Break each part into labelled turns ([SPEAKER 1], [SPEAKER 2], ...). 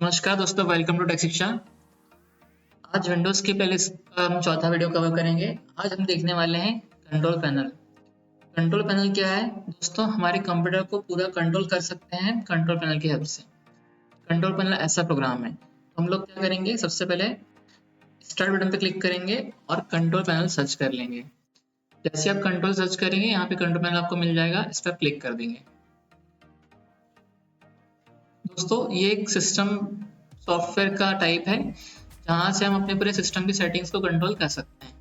[SPEAKER 1] नमस्कार दोस्तों, welcome to take शिक्षा। आज विंडोज की पहले हम चौथा वीडियो कवर करेंगे। आज हम देखने वाले हैं कंट्रोल पैनल। कंट्रोल पैनल क्या है दोस्तों? हमारे कंप्यूटर को पूरा कंट्रोल कर सकते हैं कंट्रोल पैनल की हेल्प से। कंट्रोल पैनल ऐसा प्रोग्राम है। तो हम लोग क्या करेंगे, सबसे पहले स्टार्ट बटन पर क्लिक करेंगे और कंट्रोल पैनल सर्च कर लेंगे। जैसे आप कंट्रोल सर्च करेंगे, यहाँ पे कंट्रोल पैनल आपको मिल जाएगा, इस पर क्लिक कर देंगे। दोस्तों, ये एक सिस्टम सॉफ्टवेयर का टाइप है जहाँ से हम अपने पूरे सिस्टम की सेटिंग्स को कंट्रोल कर सकते हैं।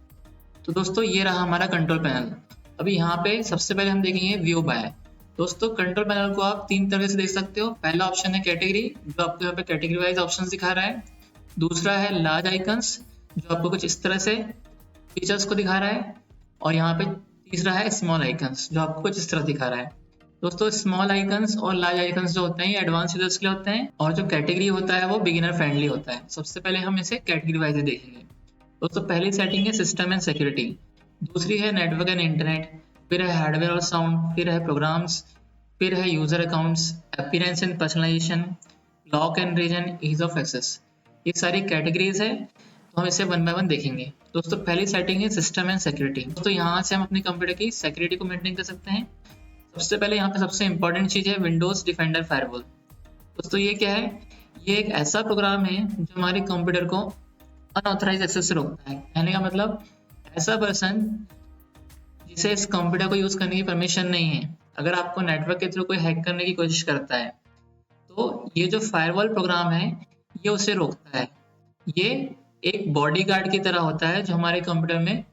[SPEAKER 1] तो दोस्तों, ये रहा हमारा कंट्रोल पैनल। अभी यहाँ पे सबसे पहले हम देखेंगे व्यू बाय। दोस्तों, कंट्रोल पैनल को आप तीन तरह से देख सकते हो। पहला ऑप्शन है कैटेगरी, जो आपको यहाँ पे कैटेगरी वाइज ऑप्शन दिखा रहा है। दूसरा है लार्ज आइकन्स, जो आपको कुछ इस तरह से फीचर्स को दिखा रहा है। और यहाँ पे तीसरा है स्मॉल आइकन्स, जो आपको कुछ इस तरह दिखा रहा है। दोस्तों, स्मॉल आइकन्स और लार्ज आइकन्स जो होते हैं ये एडवांस यूजर्स के लिए होते हैं, और जो कैटेगरी होता है वो बिगिनर फ्रेंडली होता है। सबसे पहले हम इसे कैटेगरी वाइज देखेंगे। दोस्तों, पहली सेटिंग है सिस्टम एंड सिक्योरिटी, दूसरी है नेटवर्क एंड इंटरनेट, फिर है हार्डवेयर और साउंड, फिर है प्रोग्राम्स, फिर है user accounts, appearance and personalisation, lock and region, ease of access. ये सारी कैटेगरीज है, तो हम इसे वन बाय वन देखेंगे। दोस्तों, पहली सेटिंग है सिस्टम एंड सिक्योरिटी। दोस्तों, यहाँ से हम अपने कंप्यूटर की सिक्योरिटी को मेंटेन कर सकते हैं। सबसे पहले यहाँ पे सबसे इंपॉर्टेंट चीज है विंडोज डिफेंडर फायरवॉल। दोस्तों, ये क्या है? ये एक ऐसा प्रोग्राम है जो हमारे कंप्यूटर को अनऑथराइज एक्सेस से रोकता है। कहने का मतलब, ऐसा पर्सन जिसे इस कंप्यूटर को यूज करने की परमिशन नहीं है, अगर आपको नेटवर्क के थ्रू कोई हैक करने की कोशिश करता है, तो ये जो फायरवॉल प्रोग्राम है ये उसे रोकता है। ये एक बॉडीगार्ड की तरह होता है जो हमारे कंप्यूटर में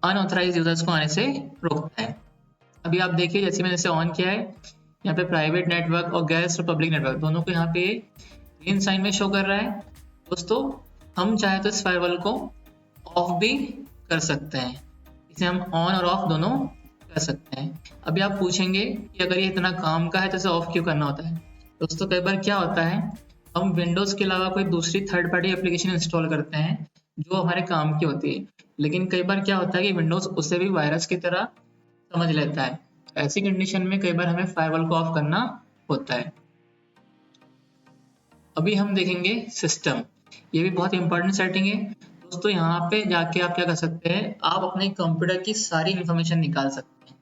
[SPEAKER 1] अनऑथराइज यूजर्स को आने से रोकता है। अभी आप देखिए, जैसे मैंने इसे ऑन किया है, यहाँ पे प्राइवेट नेटवर्क और गेस्ट और पब्लिक नेटवर्क दोनों को यहाँ पे ग्रीन साइन में शो कर रहा है। दोस्तों, हम चाहे तो इस फायरवॉल को ऑफ भी कर सकते हैं। इसे हम ऑन और ऑफ दोनों कर सकते हैं। अभी आप पूछेंगे कि अगर ये इतना काम का है तो इसे ऑफ क्यों करना होता है? दोस्तों, कई बार क्या होता है, हम विंडोज के अलावा कोई दूसरी थर्ड पार्टी एप्लीकेशन इंस्टॉल करते हैं जो हमारे काम की होती है, लेकिन कई बार क्या होता है कि विंडोज उसे भी वायरस की तरह समझ लेता है। ऐसी कंडीशन में कई बार हमें फायरवॉल को ऑफ करना होता है। अभी हम देखेंगे सिस्टम। ये भी बहुत इंपॉर्टेंट सेटिंग है। दोस्तों, यहाँ पे जाके आप क्या कर सकते हैं, आप अपने कंप्यूटर की सारी इंफॉर्मेशन निकाल सकते हैं।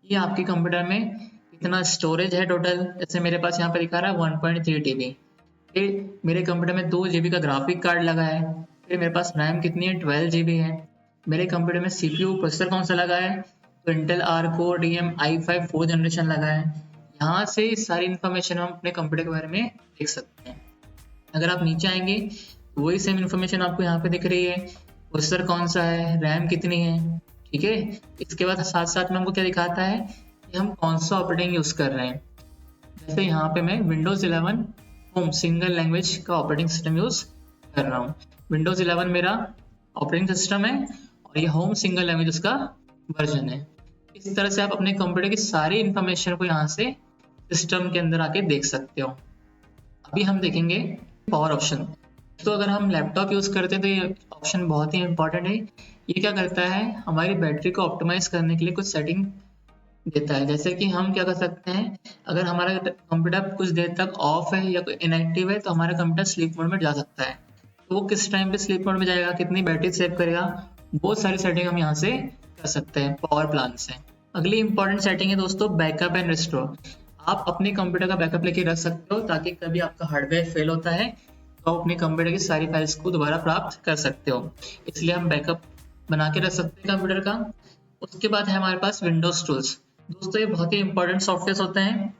[SPEAKER 1] ये आपके कंप्यूटर में कितना स्टोरेज है टोटल, जैसे मेरे पास यहाँ पे दिखा रहा है 1.3 TB। फिर मेरे कंप्यूटर में 2 GB का ग्राफिक कार्ड लगा है। फिर मेरे पास रैम कितनी है, 12 GB है। मेरे कंप्यूटर में CPU प्रोसेसर कौन सा लगा है, तो Intel R Core DM i5 4th generation लगा है। यहाँ से सारी इन्फॉर्मेशन हम अपने कंप्यूटर के बारे में देख सकते हैं। अगर आप नीचे आएंगे, वही सेम इन्फॉर्मेशन आपको यहाँ पे दिख रही है। प्रोसेसर कौन सा है, रैम कितनी है, ठीक है। इसके बाद साथ साथ में हमको क्या दिखाता है कि हम कौन सा ऑपरेटिंग यूज कर रहे हैं। जैसे यहाँ पे मैं विंडोज 11 होम सिंगल लैंग्वेज का ऑपरेटिंग सिस्टम यूज कर रहा हूँ। विंडोज 11 मेरा ऑपरेटिंग सिस्टम है और ये होम सिंगल लैंग्वेज उसका वर्जन है। इस तरह से आप अपने कंप्यूटर की सारी इंफॉर्मेशन को यहाँ से सिस्टम के अंदर आके देख सकते हो। अभी हम देखेंगे पावर ऑप्शन। तो अगर हम लैपटॉप यूज करते हैं तो ये ऑप्शन बहुत ही इंपॉर्टेंट है। ये क्या करता है, हमारी बैटरी को ऑप्टिमाइज करने के लिए कुछ सेटिंग देता है। जैसे कि हम क्या कर सकते हैं, अगर हमारा कंप्यूटर कुछ देर तक ऑफ है या कोई इनएक्टिव है, तो हमारा कंप्यूटर स्लीप मोड में जा सकता है। तो वो किस टाइम पे स्लीप मोड में जाएगा, कितनी बैटरी सेव करेगा, बहुत सारी सेटिंग हम यहाँ से कर सकते हैं पावर प्लान से। अगली इंपॉर्टेंट सेटिंग है दोस्तों बैकअप एंड रिस्टोर। आप अपने कंप्यूटर का बैकअप लेके रख सकते हो, ताकि कभी आपका हार्डवेयर फेल होता है तो आप अपने कंप्यूटर की सारी फाइल्स को दोबारा प्राप्त कर सकते हो। इसलिए हम बैकअप बना के रख सकते हैं कंप्यूटर का। उसके बाद है हमारे पास विंडोज टूल्स। दोस्तों, ये बहुत ही इंपॉर्टेंट सॉफ्टवेयर होते हैं।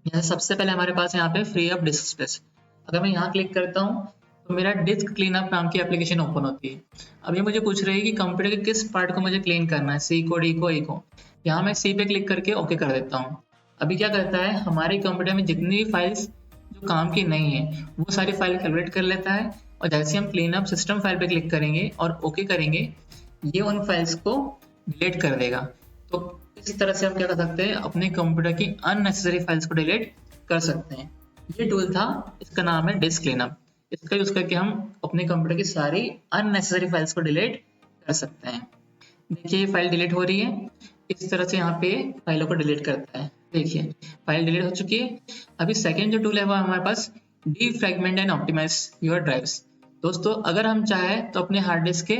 [SPEAKER 1] यहाँ सबसे पहले हमारे पास यहाँ पे फ्री अप डिस्क स्पेस। अगर मैं यहाँ क्लिक करता हूँ तो मेरा डिस्क क्लीनअप नाम की एप्लीकेशन ओपन होती है। अब ये मुझे पूछ रही है कि कंप्यूटर के किस पार्ट को मुझे क्लीन करना है, सी को, डी को, ए को। यहाँ मैं सी पे क्लिक करके ओके कर देता हूँ। अभी क्या करता है, हमारे कंप्यूटर में जितनी भी फाइल्स जो काम की नहीं है वो सारी फाइल कैलकुलेट कर लेता है, और जैसे हम क्लीन अप सिस्टम फाइल पे क्लिक करेंगे और ओके करेंगे, ये उन फाइल्स को डिलीट कर देगा। तो इस तरह से हम क्या कर सकते हैं, अपने कंप्यूटर की अननेसेसरी फाइल्स को डिलीट कर सकते हैं। ये टूल था, इसका नाम है डिस्क क्लीनअप। इसका यूज करके हम अपने कंप्यूटर की सारी अननेसेसरी फाइल्स को डिलीट कर सकते हैं। देखिए, ये फाइल डिलीट हो रही है। इस तरह से यहाँ पे फाइलों को डिलीट करता है। देखिए, फाइल डिलीट हो चुकी है। अभी सेकंड जो टूल है वो हमारे पास defragment and optimise your drives. दोस्तों अगर हम चाहें तो अपने हार्ड डिस्क के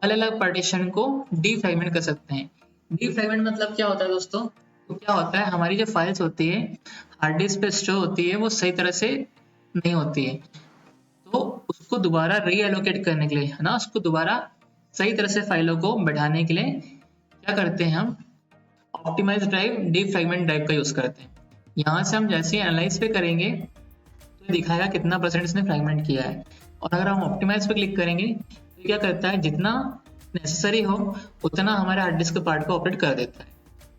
[SPEAKER 1] अलग अलग पार्टीशन को डीफ्रैगमेंट कर सकते हैं। डीफ्रैगमेंट मतलब क्या होता है दोस्तों? तो क्या होता है, हमारी जो फाइल्स होती है हार्ड डिस्क पे स्टोर होती है वो सही तरह से नहीं होती है, तो उसको दोबारा रीएलोकेट करने के लिए, है ना, उसको दोबारा सही तरह से फाइलों को बैठाने के लिए क्या करते हैं, हम ऑप्टिमाइज ड्राइव डीफ्रैगमेंट ड्राइव का यूज करते हैं। यहाँ से हम जैसे ही एनालाइज पे करेंगे तो ये दिखाएगा कितना परसेंट इसने फ्रैगमेंट किया है, और अगर हम ऑप्टिमाइज पे क्लिक करेंगे तो क्या करता है, जितना नेसेसरी हो उतना हमारे हार्ड डिस्क पार्ट को ऑपरेट कर देता है।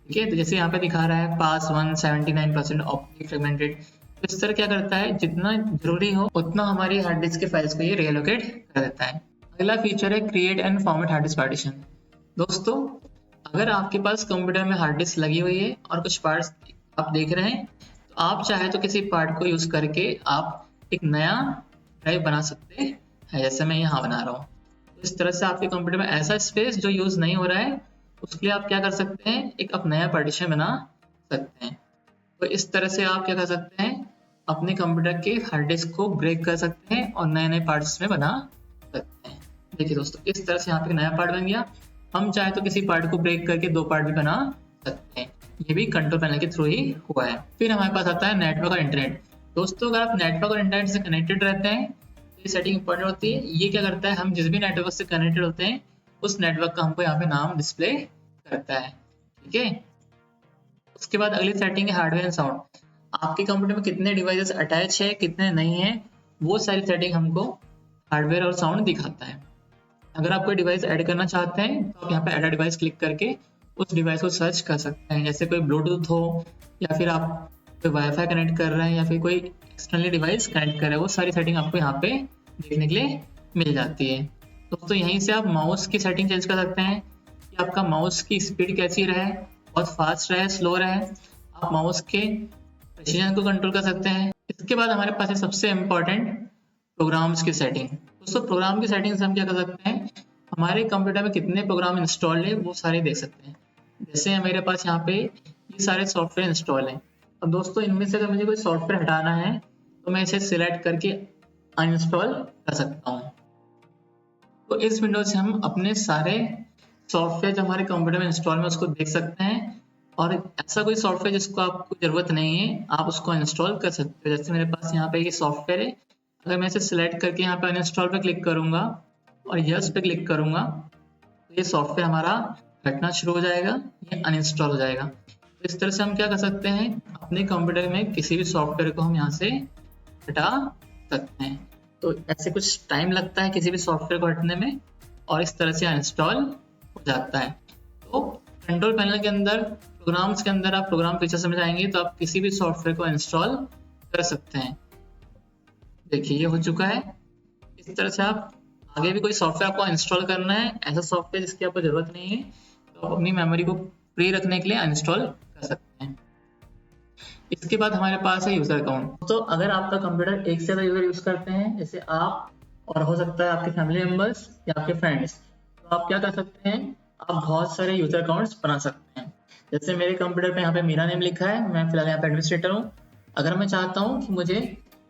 [SPEAKER 1] ठीक है, तो जैसे यहाँ पे दिखा रहा है पास 179% ऑप्टिक फ्रेगमेंटेड, तो इस तरह क्या करता है, जितना जरूरी हो उतना हमारी हार्ड डिस्क के फाइल्स को ये रीलोकेट कर देता है। अगला फीचर है create and format hard disk partition. दोस्तों अगर आपके पास कंप्यूटर में हार्ड डिस्क लगी हुई है और कुछ पार्ट्स आप देख रहे हैं, तो आप चाहे तो किसी पार्ट को यूज करके आप एक नया ड्राइव बना सकते हैं, जैसे मैं यहाँ बना रहा हूँ। तो इस तरह से आपके कंप्यूटर में ऐसा स्पेस जो यूज नहीं हो रहा है उसके लिए आप क्या कर सकते हैं, एक आप नया पार्टीशन बना सकते हैं। तो इस तरह से आप क्या कर सकते हैं, अपने कंप्यूटर के हार्ड डिस्क को ब्रेक कर सकते हैं और नए नए पार्ट्स में बना सकते हैं। देखिए दोस्तों इस तरह से यहाँ पे नया पार्ट बन गया। हम चाहे तो किसी पार्ट को ब्रेक करके दो पार्ट भी बना सकते हैं, ये भी कंट्रोल पैनल के थ्रू ही हुआ है। फिर हमारे पास आता है नेटवर्क और इंटरनेट। दोस्तों अगर आप नेटवर्क और इंटरनेट से कनेक्टेड रहते हैं तो ये सेटिंग इंपॉर्टेंट होती है। ये क्या करता है, हम जिस भी नेटवर्क से कनेक्टेड होते हैं उस नेटवर्क का हमको यहाँ पे नाम डिस्प्ले करता है। ठीक है, उसके बाद अगली सेटिंग है हार्डवेयर एंड साउंड। आपके कंप्यूटर में कितने डिवाइसेस अटैच है कितने नहीं है वो सारी सेटिंग हमको हार्डवेयर और साउंड दिखाता है। अगर आप कोई डिवाइस ऐड करना चाहते हैं तो आप यहाँ पे ऐड डिवाइस क्लिक करके उस डिवाइस को सर्च कर सकते हैं, जैसे कोई ब्लूटूथ हो या फिर आप कोई वाईफाई कनेक्ट कर रहे हैं या फिर कोई एक्सटर्नली डिवाइस कनेक्ट कर रहे हैं, वो सारी सेटिंग आपको यहाँ पे देखने के लिए मिल जाती है। दोस्तों यहीं से आप माउस की सेटिंग चेंज कर सकते हैं कि आपका माउस की स्पीड कैसी रहे, बहुत फास्ट रहे स्लो रहे, आप माउस के प्रेसिजन को कंट्रोल कर सकते हैं। इसके बाद हमारे पास है सबसे इम्पोर्टेंट प्रोग्राम्स की सेटिंग। दोस्तों प्रोग्राम की सेटिंग से हम क्या कर सकते हैं, हमारे कंप्यूटर में कितने प्रोग्राम इंस्टॉल है वो सारे देख सकते हैं। जैसे मेरे पास यहाँ पे ये सारे सॉफ्टवेयर इंस्टॉल हैं। अब दोस्तों इनमें से अगर मुझे कोई सॉफ्टवेयर हटाना है तो मैं इसे सिलेक्ट करके अनइंस्टॉल कर सकता हूँ। तो इस विंडो से हम अपने सारे सॉफ्टवेयर जो हमारे कंप्यूटर में इंस्टॉल में उसको देख सकते हैं, और ऐसा कोई सॉफ्टवेयर जिसको आपको जरूरत नहीं है आप उसको इंस्टॉल कर सकते हो। जैसे मेरे पास यहाँ पे ये सॉफ्टवेयर है, अगर मैं इसे सिलेक्ट करके यहाँ पे अनइंस्टॉल पे क्लिक करूंगा और यस पे क्लिक करूंगा तो ये सॉफ्टवेयर हमारा हटना शुरू हो जाएगा, ये अनइंस्टॉल हो जाएगा। तो इस तरह से हम क्या कर सकते हैं, अपने कंप्यूटर में किसी भी सॉफ्टवेयर को हम यहाँ से हटा सकते हैं। तो ऐसे कुछ टाइम लगता है किसी भी सॉफ्टवेयर को हटने में और इस तरह से अनइंस्टॉल हो जाता है। तो कंट्रोल पैनल के अंदर प्रोग्राम्स के अंदर आप प्रोग्राम फीचर्स में जाएंगे तो आप किसी भी सॉफ्टवेयर को इंस्टॉल कर सकते हैं। देखिए ये हो चुका है। इस तरह से आप आगे भी कोई सॉफ्टवेयर आपको इंस्टॉल करना है, ऐसा सॉफ्टवेयर जिसकी आपको जरूरत नहीं है, तो आप अपनी मेमोरी को फ्री रखने के लिए अनइंस्टॉल कर सकते हैं। इसके बाद हमारे पास है यूजर अकाउंट। तो अगर आपका कंप्यूटर एक से ज्यादा यूजर यूज करते हैं, जैसे आप और हो सकता है आपके फैमिली मेंबर्स या आपके फ्रेंड्स, तो आप क्या कर सकते हैं, आप बहुत सारे यूजर अकाउंट्स बना सकते हैं। जैसे मेरे कंप्यूटर पे यहाँ पे मेरा नेम लिखा है, मैं फिलहाल यहाँ पे एडमिनिस्ट्रेटर हूँ। अगर मैं चाहता हूँ कि मुझे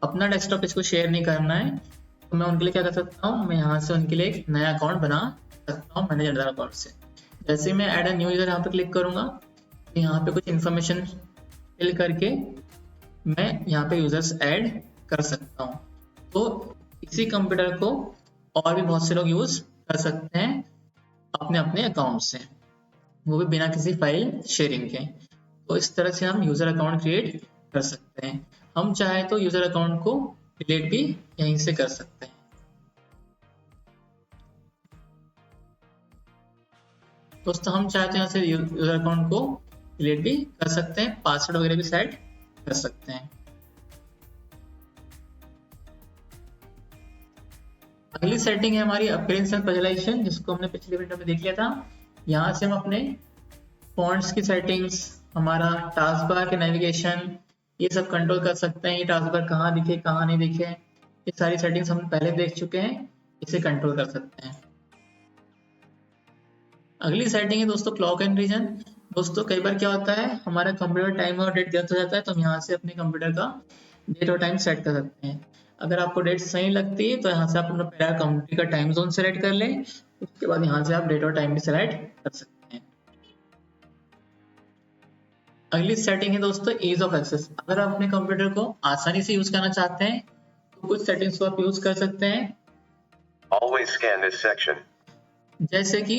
[SPEAKER 1] अपना डेस्कटॉप इसको शेयर नहीं करना है तो मैं उनके लिए क्या कर सकता हूँ, मैं यहाँ से उनके लिए एक नया अकाउंट बना सकता हूँ मैनेज अदर अकाउंट से। जैसे मैं ऐड अ न्यू यूजर यहाँ पे क्लिक करूंगा तो यहाँ पे कुछ इन्फॉर्मेशन फिल करके मैं यहाँ पे यूजर्स ऐड कर सकता हूँ। तो इसी कंप्यूटर को और भी बहुत से लोग यूज कर सकते हैं अपने अपने अकाउंट से, वो भी बिना किसी फाइल शेयरिंग के। तो इस तरह से हम यूजर अकाउंट क्रिएट कर सकते हैं। हम चाहे तो यूजर अकाउंट को डिलीट भी यहीं से कर सकते हैं। दोस्तों हम चाहते हैं यहाँ से यूजर अकाउंट को डिलीट भी कर सकते हैं, पासवर्ड वगैरह भी सेट कर सकते हैं। अगली सेटिंग है हमारी अपीयरेंस एंड पर्सनलाइजेशन, जिसको हमने पिछले वीडियो में देख लिया था। यहाँ से हम अपने फॉन्ट्स की सेटिंग्स, हमारा टास्क बार के नेविगेशन, ये सब कंट्रोल कर सकते हैं। ये टास्क बार कहाँ दिखे कहाँ नहीं दिखे, ये सारी सेटिंग्स हम पहले देख चुके हैं, इसे कंट्रोल कर सकते हैं। अगली सेटिंग है दोस्तों क्लॉक एंड रीजन। दोस्तों कई बार क्या होता है, हमारा कंप्यूटर टाइम और डेट गलत हो जाता है, तो हम यहाँ से अपने कंप्यूटर का डेट और टाइम सेट कर सकते हैं। अगर आपको डेट सही लगती है तो यहाँ से आप अपना पहला कंट्री का टाइम जोन सेलेक्ट कर लें, उसके बाद यहाँ से आप डेट और टाइम भी सेलेक्ट कर सकते हैं। अगली सेटिंग है दोस्तों ईज ऑफ एक्सेस। अगर आप अपने कंप्यूटर को आसानी से यूज करना चाहते हैं तो कुछ सेटिंग्स को आप यूज कर सकते हैं।
[SPEAKER 2] Always scan this section.
[SPEAKER 1] जैसे कि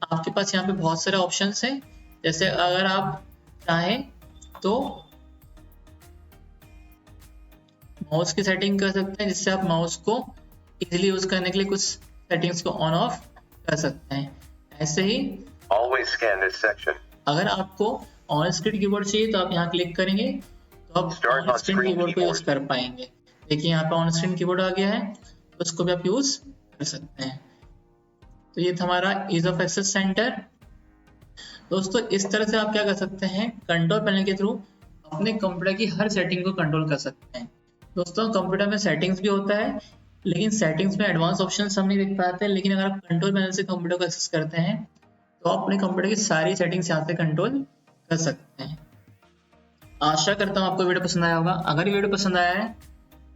[SPEAKER 1] आपके पास यहाँ पे बहुत सारे ऑप्शंस हैं। जैसे अगर आप चाहें तो माउस की सेटिंग कर सकते हैं, जिससे आप माउस को इजीली यूज करने के लिए कुछ सेटिंग्स को ऑन ऑफ कर सकते हैं। ऐसे ही
[SPEAKER 2] Always scan this section.
[SPEAKER 1] अगर आपको ऑन स्क्रीन कीबोर्ड चाहिए तो आप यहाँ क्लिक करेंगे तो आप
[SPEAKER 2] Start
[SPEAKER 1] on
[SPEAKER 2] on
[SPEAKER 1] screen
[SPEAKER 2] screen
[SPEAKER 1] keyboard को यूज
[SPEAKER 2] keyboard.
[SPEAKER 1] कर पाएंगे। देखिए यहाँ पे ऑन स्क्रीन कीबोर्ड आ गया है, तो उसको भी आप यूज कर सकते हैं। तो ये था हमारा ईज ऑफ एक्सेस सेंटर। दोस्तों इस तरह से आप क्या कर सकते हैं, कंट्रोल पैनल के थ्रू अपने कंप्यूटर की हर सेटिंग को कंट्रोल कर सकते हैं। दोस्तों कंप्यूटर में सेटिंग्स भी होता है, लेकिन सेटिंग्स में एडवांस ऑप्शन हम नहीं देख पाते, लेकिन अगर आप कंट्रोल पैनल से कंप्यूटर को एक्सेस करते हैं तो आप अपने कंप्यूटर की सारी सेटिंग्स यहाँ से कंट्रोल कर सकते हैं। आशा करता हूँ आपको वीडियो पसंद आया होगा। अगर वीडियो पसंद आया है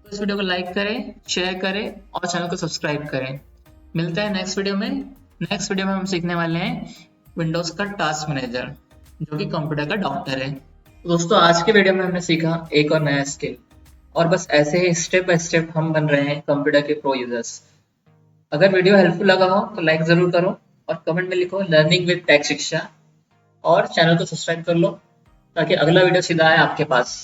[SPEAKER 1] तो इस वीडियो को लाइक करें, शेयर करें और चैनल को सब्सक्राइब करें। मिलते हैं नेक्स्ट वीडियो में। नेक्स्ट वीडियो में हम सीखने वाले हैं विंडोज का टास्क मैनेजर, जो कि कंप्यूटर का डॉक्टर है। दोस्तों आज के वीडियो में हमने सीखा एक और नया स्किल, और बस ऐसे ही स्टेप बाय स्टेप हम बन रहे हैं कंप्यूटर के प्रो यूजर्स। अगर वीडियो हेल्पफुल लगा हो तो लाइक जरूर करो और कमेंट में लिखो लर्निंग विद टेक शिक्षा, और चैनल को सब्सक्राइब कर लो ताकि अगला वीडियो सीधा आए आपके पास।